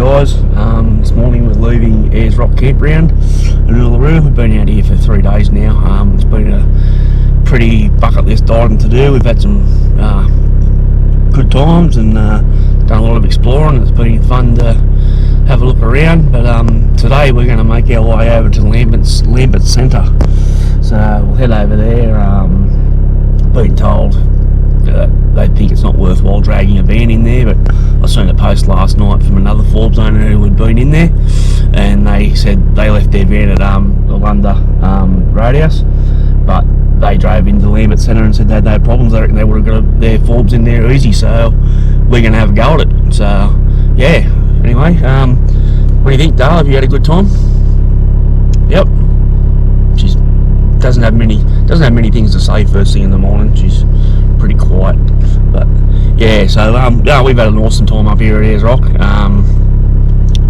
guys. This morning we're leaving Ayers Rock Campground in Uluru. We've been out here for 3 days now. It's been a pretty bucket list item to do. We've had some good times and done a lot of exploring. It's been fun to have a look around, but today we're going to make our way over to Lamberts Centre. So we'll head over there. Been told they think it's not worthwhile dragging a van in there, but I seen a post last night from another Forbes owner who had been in there, and they said they left their van at the Lunda Roadhouse, but they drove into Lamberts Centre and said they had no problems. They reckon they would have got their Forbes in there easy, so we're going to have a go at it. So yeah, anyway, what do you think, Dale? Have you had a good time? Yep. She doesn't have many things to say first thing in the morning. She's pretty quiet, but yeah. So yeah, we've had an awesome time up here at Ayers Rock.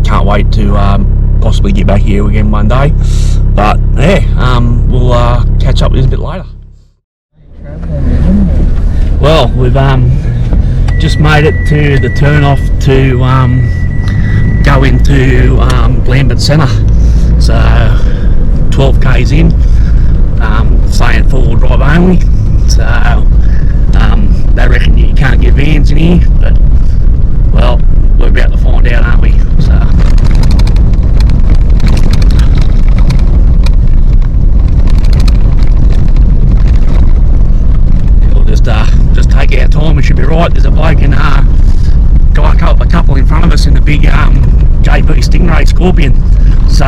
Can't wait to possibly get back here again one day. But yeah, we'll catch up with this a bit later. Well, we've just made it to the turn off to go into Lamberts Centre. So 12 k's in, saying 4-wheel drive only. So they reckon you can't get vans in here, but well, we're about to find out, aren't we? So we'll just take our time. We should be right. There's a bloke and a couple in front of us in the big JP Stingray Scorpion. So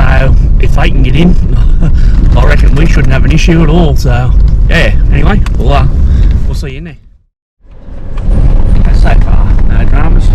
if they can get in, I reckon we shouldn't have an issue at all. So yeah. Anyway, we'll see you in there. So far, no dramas.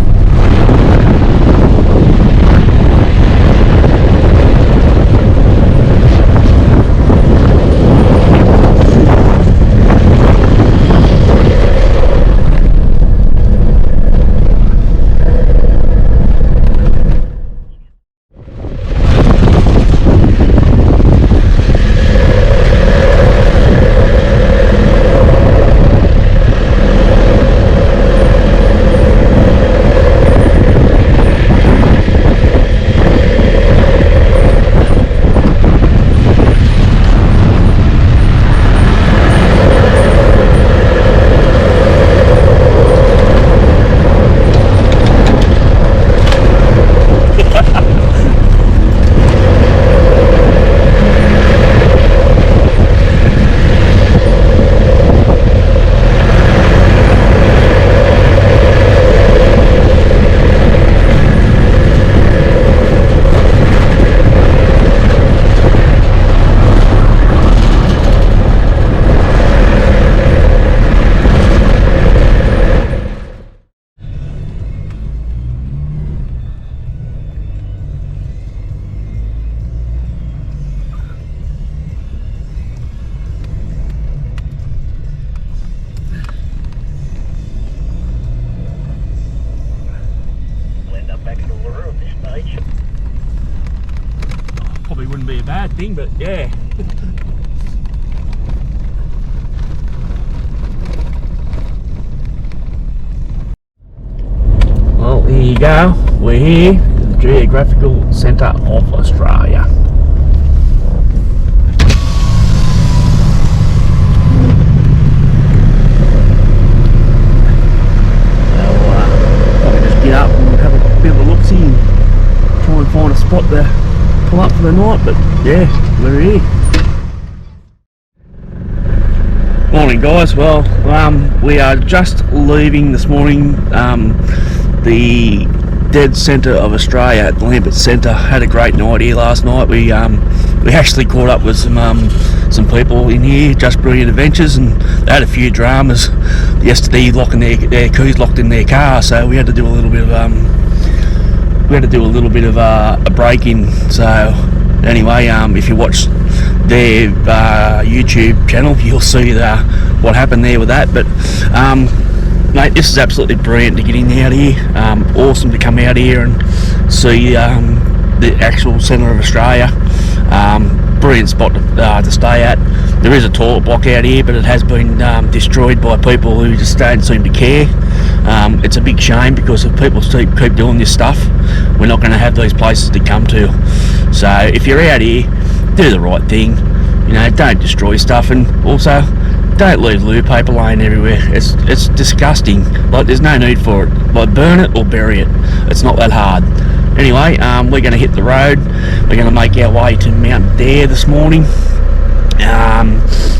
Probably wouldn't be a bad thing, but yeah. Well, here you go. We're here, the Geographical Centre of Australia. Probably just get up and have a bit of a look-see and try and find a spot to pull up for the night, but yeah, we're here. Morning guys. Well, we are just leaving this morning the dead centre of Australia at the Lamberts Centre. Had a great night here last night. We actually caught up with some people in here, Just Brilliant Adventures, and they had a few dramas yesterday locking their keys locked in their car, so we had to do a little bit of a break-in. So anyway, if you watch their YouTube channel, you'll see what happened there with that. But mate, this is absolutely brilliant to get in out here. Awesome to come out here and see the actual centre of Australia. Brilliant spot to stay at. There is a toilet block out here, but it has been destroyed by people who just don't seem to care. It's a big shame, because if people keep doing this stuff, we're not going to have these places to come to. So if you're out here, do the right thing. You know, don't destroy stuff, and also don't leave loo paper laying everywhere. It's disgusting. Like, there's no need for it. Like, burn it or bury it. It's not that hard. Anyway, we're going to hit the road. We're going to make our way to Mount Dare this morning.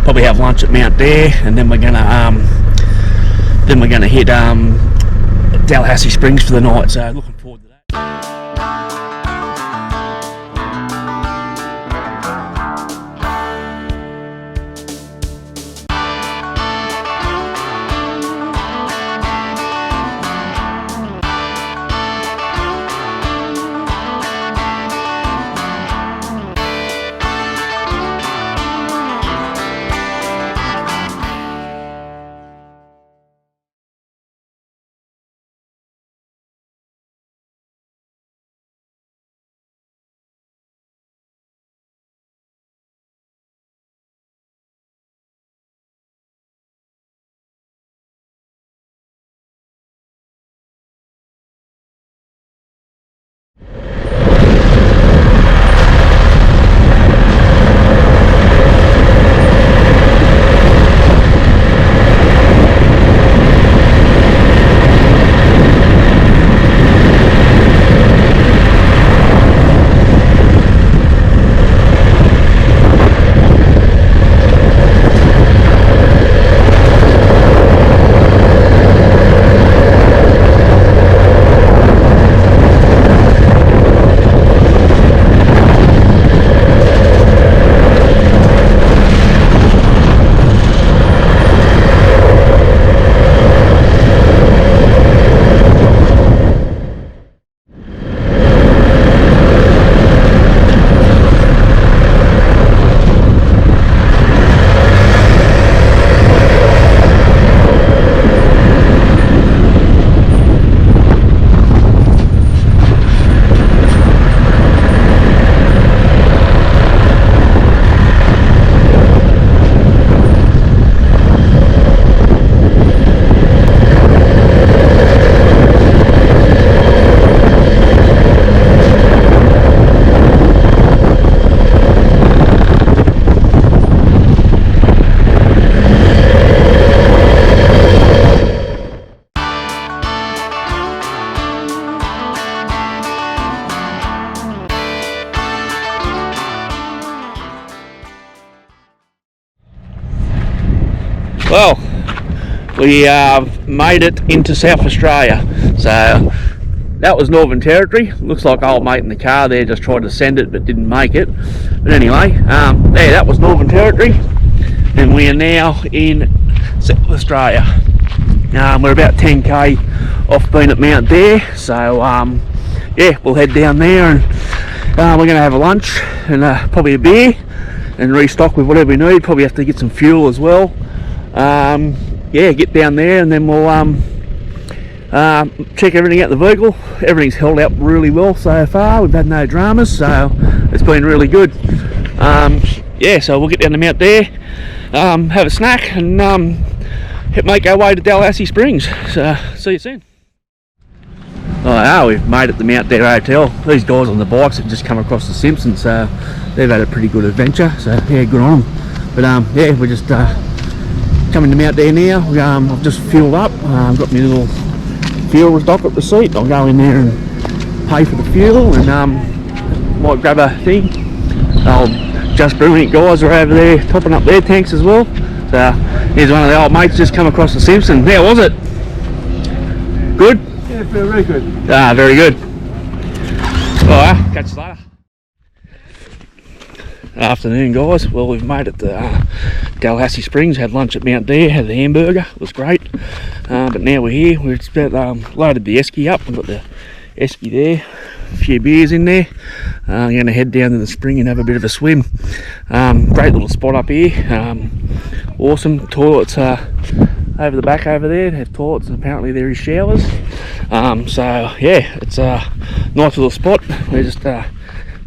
Probably have lunch at Mount Dare, and then we're going to hit Dalhoise Springs for the night. So looking forward to that. Well, we made it into South Australia. So that was Northern Territory. Looks like old mate in the car there just tried to send it but didn't make it. But anyway, there, that was Northern Territory, and we are now in South Australia. We're about 10k off being at Mount Dare, so yeah, we'll head down there, and we're going to have a lunch and probably a beer and restock with whatever we need. Probably have to get some fuel as well. Yeah, get down there, and then we'll check everything out the vehicle. Everything's held up really well so far. We've had no dramas, so it's been really good. Yeah, so we'll get down to Mount Dare, have a snack, and make our way to Dalhoise Springs. So see you soon. Oh, we've made it to Mount Dare Hotel. These guys on the bikes have just come across the Simpsons, so they've had a pretty good adventure. So yeah, good on them. But yeah, we're just coming to Mount Dare now. I've just fueled up. I've got my little fuel docket receipt. I'll go in there and pay for the fuel, and might grab a thing. Just Brilliant guys are over there topping up their tanks as well. So here's one of the old mates just come across the Simpsons. How was it? Good? Yeah, very good. Very good. Alright, catch you later. Afternoon guys, well, we've made it to Dalhoise Springs, had lunch at Mount Dare, had the hamburger, it was great. But now we're here, we've just about loaded the esky up. We've got the esky there, a few beers in there. I'm going to head down to the spring and have a bit of a swim. Great little spot up here, awesome. Toilets over the back over there, they have toilets, and apparently there is showers. So yeah, it's a nice little spot. We're just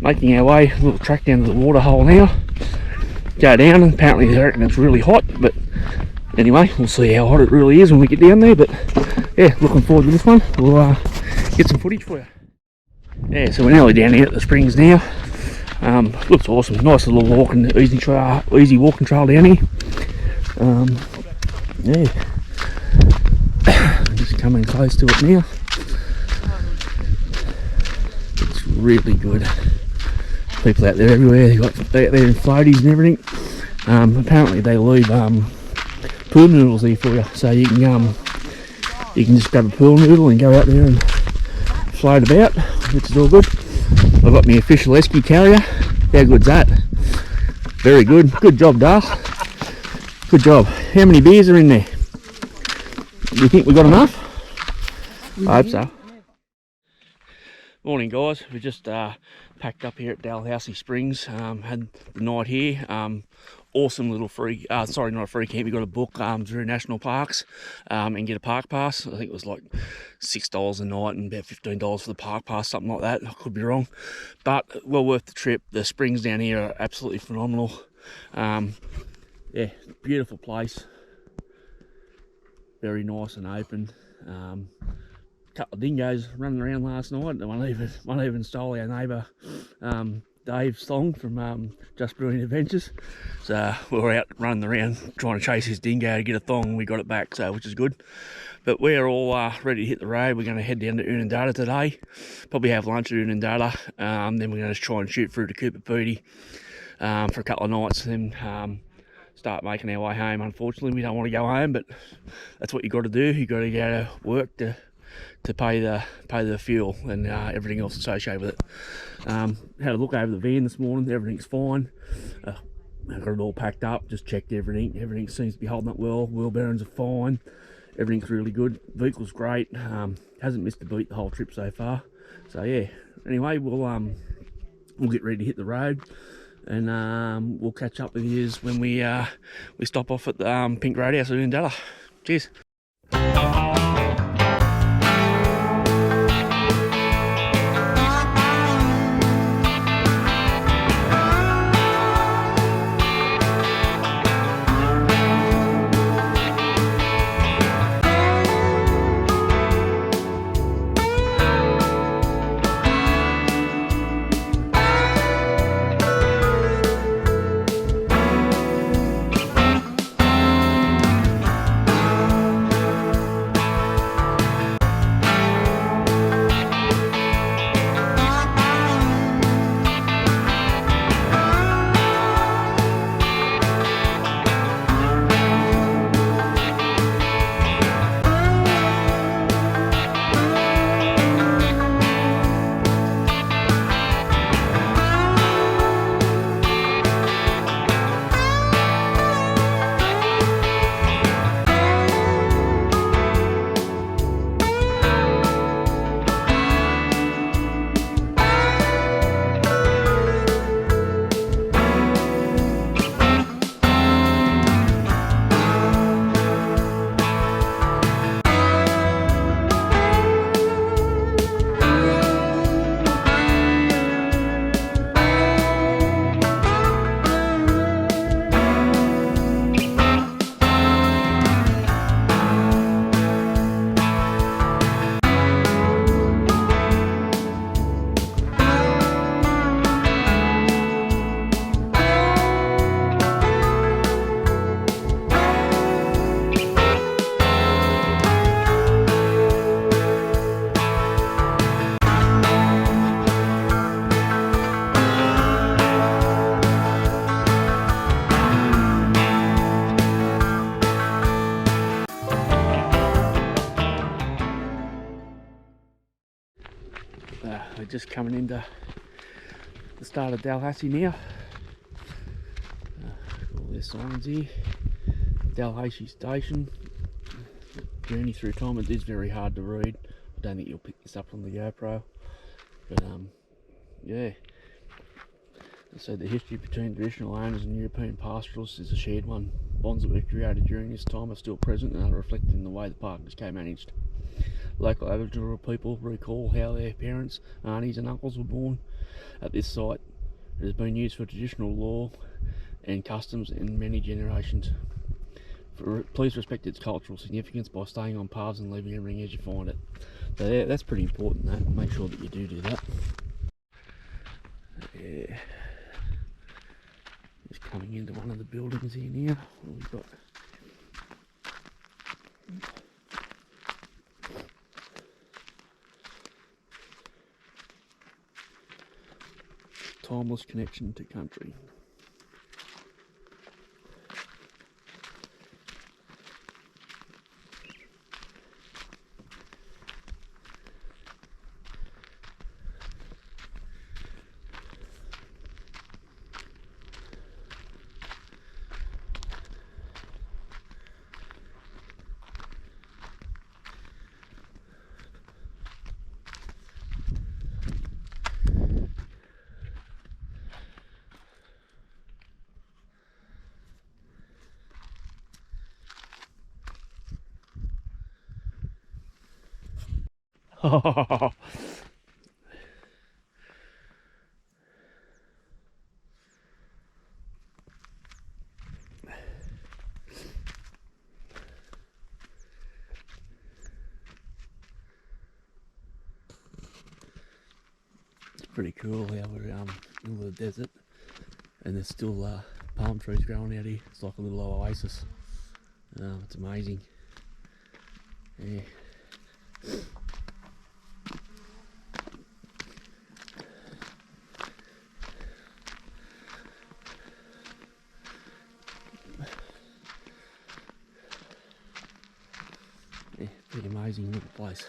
making our way, a little track down to the water hole now. Go down, and apparently they reckon it's really hot, but anyway, we'll see how hot it really is when we get down there. But yeah, looking forward to this one. We'll get some footage for you. Yeah, so we're nearly down here at the springs now. Looks awesome. Nice little walking, easy walking trail down here. Yeah, just coming close to it now. It's really good. People out there everywhere. They got out there in floaties and everything. Apparently they leave pool noodles here for you, so you can just grab a pool noodle and go out there and float about, which is all good. I've got my official esky carrier. How good's that? Very good. Good job, Dale. Good job. How many beers are in there? Do you think we got enough? I hope so. Morning, guys. We just packed up here at Dalhoise Springs. Had the night here. Awesome little free, sorry, not a free camp. You got to book through national parks and get a park pass. I think it was like $6 a night and about $15 for the park pass, something like that. I could be wrong, but well worth the trip. The springs down here are absolutely phenomenal. Yeah, beautiful place. Very nice and open. Couple of dingoes running around last night. One even stole our neighbour Dave's thong from Just Brewing Adventures. So we were out running around trying to chase his dingo to get a thong, and we got it back, so which is good. But we're all ready to hit the road. We're going to head down to Unandata today. Probably have lunch at Unandata. Then we're going to try and shoot through to Cooper for a couple of nights, and then start making our way home. Unfortunately, we don't want to go home, but that's what you got to do. You got to go to work to pay the fuel and everything else associated with it. Had a look over the van this morning. Everything's fine. I've got it all packed up. Just checked everything. Everything seems to be holding up well. Wheel bearings are fine. Everything's really good. Vehicle's great. Hasn't missed a beat the whole trip so far. So yeah. Anyway, we'll get ready to hit the road, and we'll catch up with you when we stop off at the Pink Roadhouse in Unandata. Cheers. We're just coming into the start of Dalhoise now. All their signs here. Dalhoise Station. Journey through time. It is very hard to read. I don't think you'll pick this up on the GoPro. But yeah. So the history between traditional owners and European pastoralists is a shared one. Bonds that were created during this time are still present and are reflected in the way the park is co-managed. local Aboriginal people recall how their parents, aunties and uncles were born at this site. It has been used for traditional law and customs in many generations. Please respect its cultural significance by staying on paths and leaving everything as you find it. So yeah, that's pretty important, that. Make sure that you do that. Yeah. Just coming into one of the buildings here now. We've got timeless connection to country. It's pretty cool how we're in the desert and there's still palm trees growing out here. It's like a little oasis. It's amazing. Yeah. Yeah, pretty amazing little place.